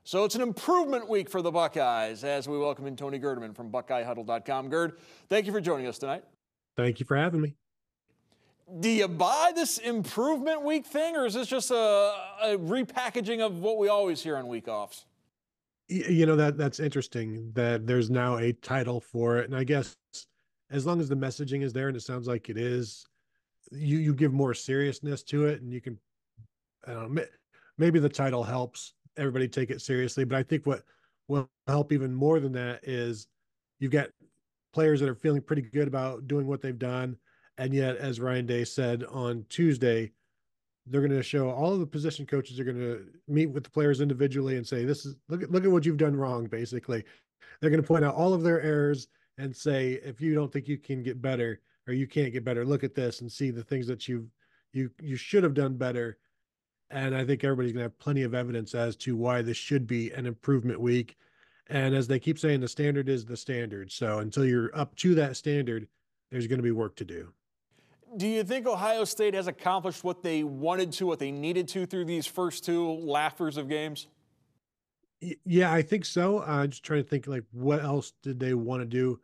So it's an improvement week for the Buckeyes as we welcome in Tony Gerdeman from BuckeyeHuddle.com. Gerd, thank you for joining us tonight. Thank you for having me. Do you buy this improvement week thing, or is this just a repackaging of what we always hear on week offs? You know, that's interesting that there's now a title for it. And I guess as long as the messaging is there, and it sounds like it is, you give more seriousness to it, and you can, I don't know, maybe the title helps everybody take it seriously. But I think what will help even more than that is you've got players that are feeling pretty good about doing what they've done. And yet, as Ryan Day said on Tuesday, they're going to show all of the position coaches are going to meet with the players individually and say, this is look at what you've done wrong. Basically, they're going to point out all of their errors and say, if you don't think you can get better or you can't get better, look at this and see the things that you should have done better. And I think everybody's going to have plenty of evidence as to why this should be an improvement week. And as they keep saying, the standard is the standard. So until you're up to that standard, there's going to be work to do. Do you think Ohio State has accomplished what they wanted to, what they needed to through these first two laughers of games? Yeah, I think so. Just trying to think, like, what else did they want to do?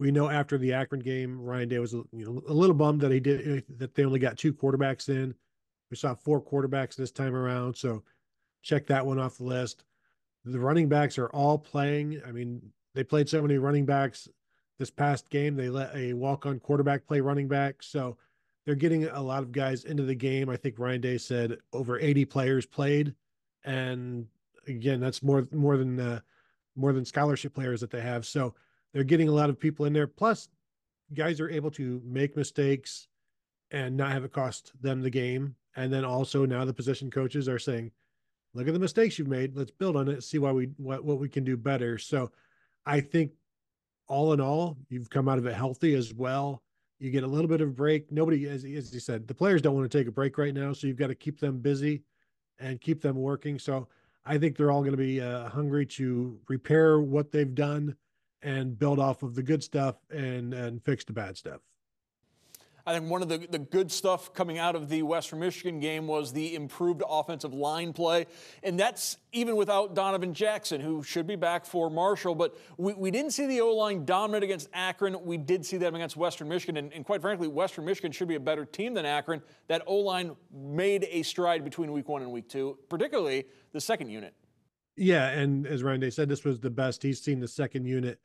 We know after the Akron game, Ryan Day was a little bummed that they only got two quarterbacks in. We saw four quarterbacks this time around, so check that one off the list. The running backs are all playing. I mean, they played so many running backs this past game. They let a walk-on quarterback play running back, so they're getting a lot of guys into the game. I think Ryan Day said over 80 players played, and again, that's more than scholarship players that they have. So they're getting a lot of people in there. Plus, guys are able to make mistakes and not have it cost them the game. And then also now the position coaches are saying, look at the mistakes you've made. Let's build on it, see what we can do better. So I think all in all, you've come out of it healthy as well. You get a little bit of a break. Nobody, as you said, the players don't want to take a break right now. So you've got to keep them busy and keep them working. So I think they're all going to be hungry to repair what they've done and build off of the good stuff and fix the bad stuff. I think one of the good stuff coming out of the Western Michigan game was the improved offensive line play. And that's even without Donovan Jackson, who should be back for Marshall. But we didn't see the O-line dominant against Akron. We did see them against Western Michigan. And quite frankly, Western Michigan should be a better team than Akron. That O-line made a stride between week one and week two, particularly the second unit. Yeah, and as Ryan Day said, this was the best he's seen the second unit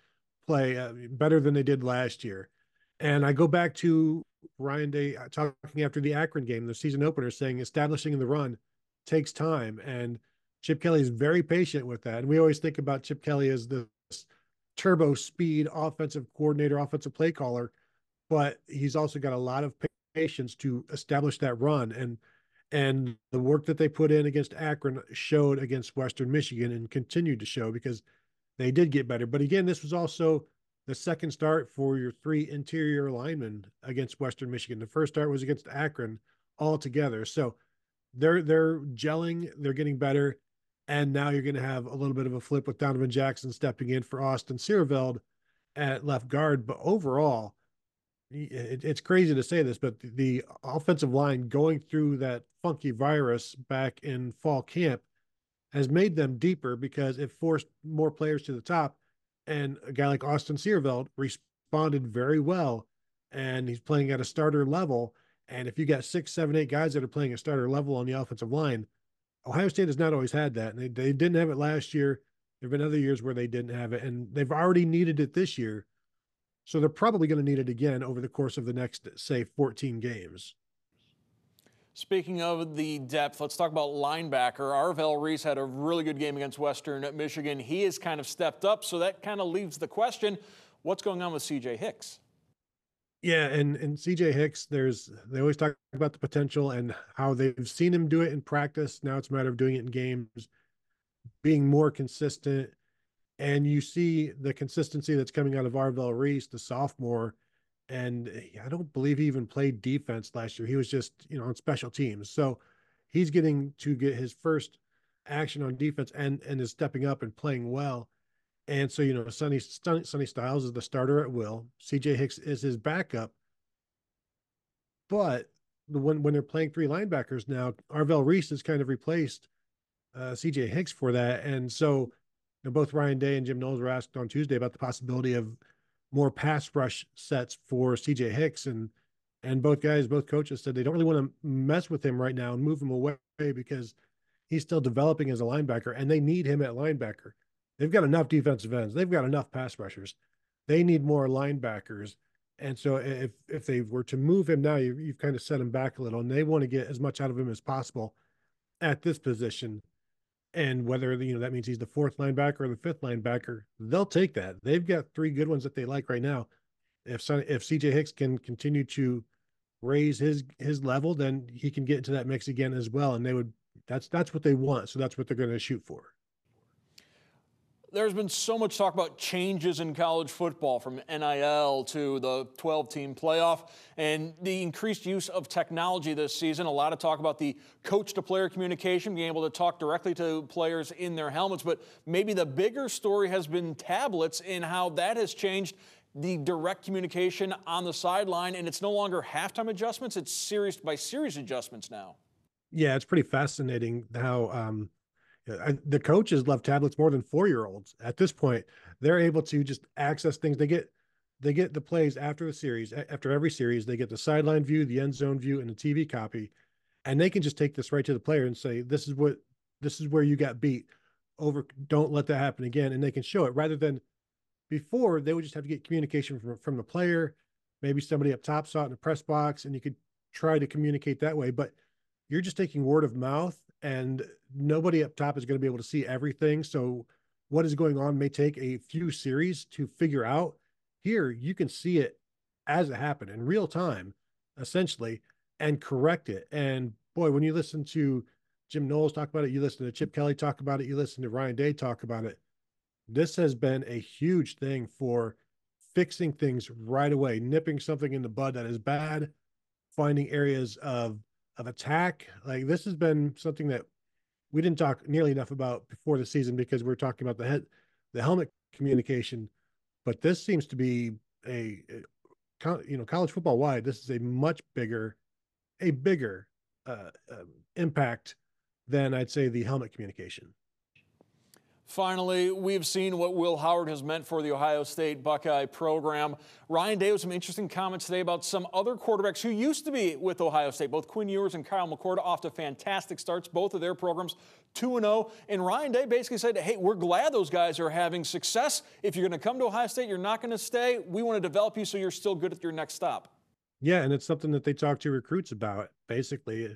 play, better than they did last year. And I go back to Ryan Day talking after the Akron game, the season opener, saying establishing the run takes time. And Chip Kelly is very patient with that. And we always think about Chip Kelly as this turbo speed offensive coordinator, offensive play caller, but he's also got a lot of patience to establish that run. And the work that they put in against Akron showed against Western Michigan and continued to show because they did get better. But again, this was also the second start for your three interior linemen against Western Michigan. The first start was against Akron altogether. So they're gelling, they're getting better. And now you're going to have a little bit of a flip with Donovan Jackson stepping in for Austin Seerveld at left guard. But overall, it's crazy to say this, but the offensive line going through that funky virus back in fall camp has made them deeper because it forced more players to the top. And a guy like Austin Seerveld responded very well, and he's playing at a starter level. And if you got 6, 7, 8 guys that are playing a starter level on the offensive line, Ohio State has not always had that. And they didn't have it last year. There have been other years where they didn't have it, and they've already needed it this year. So they're probably going to need it again over the course of the next, say, 14 games. Speaking of the depth, let's talk about linebacker. Arvell Reese had a really good game against Western Michigan. He has kind of stepped up, so that kind of leaves the question, what's going on with C.J. Hicks? Yeah, and C.J. Hicks, they always talk about the potential and how they've seen him do it in practice. Now it's a matter of doing it in games, being more consistent. And you see the consistency that's coming out of Arvell Reese, the sophomore. And I don't believe he even played defense last year. He was just, on special teams. So he's getting to get his first action on defense and is stepping up and playing well. And so, Sonny Styles is the starter at will. CJ Hicks is his backup. But when they're playing three linebackers now, Arvell Reese has kind of replaced CJ Hicks for that. And so both Ryan Day and Jim Knowles were asked on Tuesday about the possibility of more pass rush sets for CJ Hicks. And both coaches said they don't really want to mess with him right now and move him away because he's still developing as a linebacker and they need him at linebacker. They've got enough defensive ends. They've got enough pass rushers. They need more linebackers. And so if they were to move him now, you've kind of set him back a little, and they want to get as much out of him as possible at this position. And whether that means he's the fourth linebacker or the fifth linebacker, they'll take that. They've got three good ones that they like right now. If CJ Hicks can continue to raise his level, then he can get into that mix again as well. And that's what they want. So that's what they're going to shoot for. There's been so much talk about changes in college football, from NIL to the 12-team playoff and the increased use of technology this season. A lot of talk about the coach-to-player communication, being able to talk directly to players in their helmets. But maybe the bigger story has been tablets and how that has changed the direct communication on the sideline. And it's no longer halftime adjustments. It's series-by-series adjustments now. Yeah, it's pretty fascinating how the coaches love tablets more than 4-year-olds at this point. They're able to just access things. They get the plays after the series. After every series, they get the sideline view, the end zone view, and the TV copy, and they can just take this right to the player and say, this is where you got beat. Don't let that happen again. And they can show it, rather than before they would just have to get communication from the player. Maybe somebody up top saw it in the press box, and you could try to communicate that way. But you're just taking word of mouth, and nobody up top is going to be able to see everything. So what is going on may take a few series to figure out. Here, you can see it as it happened in real time, essentially, and correct it. And boy, when you listen to Jim Knowles talk about it, you listen to Chip Kelly talk about it, you listen to Ryan Day talk about it, this has been a huge thing for fixing things right away, nipping something in the bud that is bad, finding areas of attack. Like, this has been something that we didn't talk nearly enough about before the season because we were talking about the helmet communication, but this seems to be college football wide, this is a much bigger impact than I'd say the helmet communication. Finally, we've seen what Will Howard has meant for the Ohio State Buckeye program. Ryan Day with some interesting comments today about some other quarterbacks who used to be with Ohio State. Both Quinn Ewers and Kyle McCord off to fantastic starts, both of their programs 2-0. And Ryan Day basically said, hey, we're glad those guys are having success. If you're going to come to Ohio State, you're not going to stay. We want to develop you so you're still good at your next stop. Yeah, and it's something that they talk to recruits about, basically.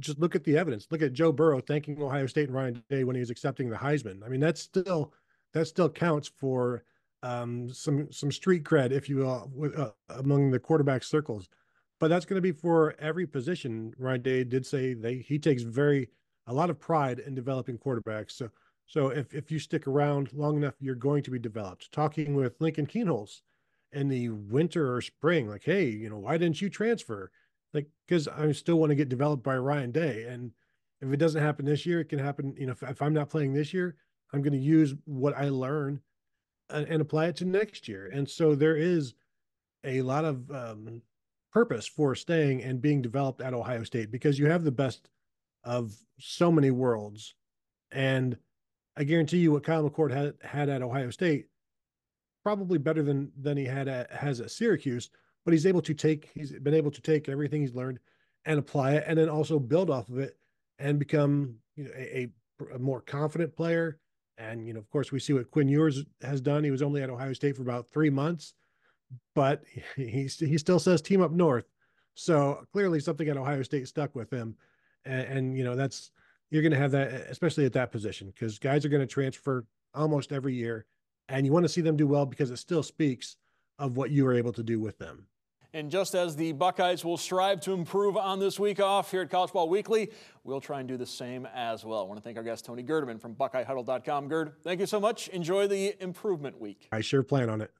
Just look at the evidence. Look at Joe Burrow thanking Ohio State and Ryan Day when he was accepting the Heisman. I mean, that still counts for some street cred, if you will, among the quarterback circles. But that's going to be for every position. Ryan Day did say he takes a lot of pride in developing quarterbacks. So if you stick around long enough, you're going to be developed. Talking with Lincoln Kienholz in the winter or spring, like, hey, why didn't you transfer? Like, because I still want to get developed by Ryan Day. And if it doesn't happen this year, it can happen. If I'm not playing this year, I'm going to use what I learn and apply it to next year. And so there is a lot of purpose for staying and being developed at Ohio State, because you have the best of so many worlds. And I guarantee you what Kyle McCord had at Ohio State, probably better than he has at Syracuse. But he's been able to take everything he's learned and apply it, and then also build off of it and become a more confident player. And of course, we see what Quinn Ewers has done. He was only at Ohio State for about 3 months, but he still says team up north. So clearly something at Ohio State stuck with him. And that's, you're going to have that, especially at that position, because guys are going to transfer almost every year, and you want to see them do well because it still speaks of what you were able to do with them. And just as the Buckeyes will strive to improve on this week off here at College Ball Weekly, we'll try and do the same as well. I want to thank our guest, Tony Gerdeman from BuckeyeHuddle.com. Gerd, thank you so much. Enjoy the improvement week. I sure plan on it.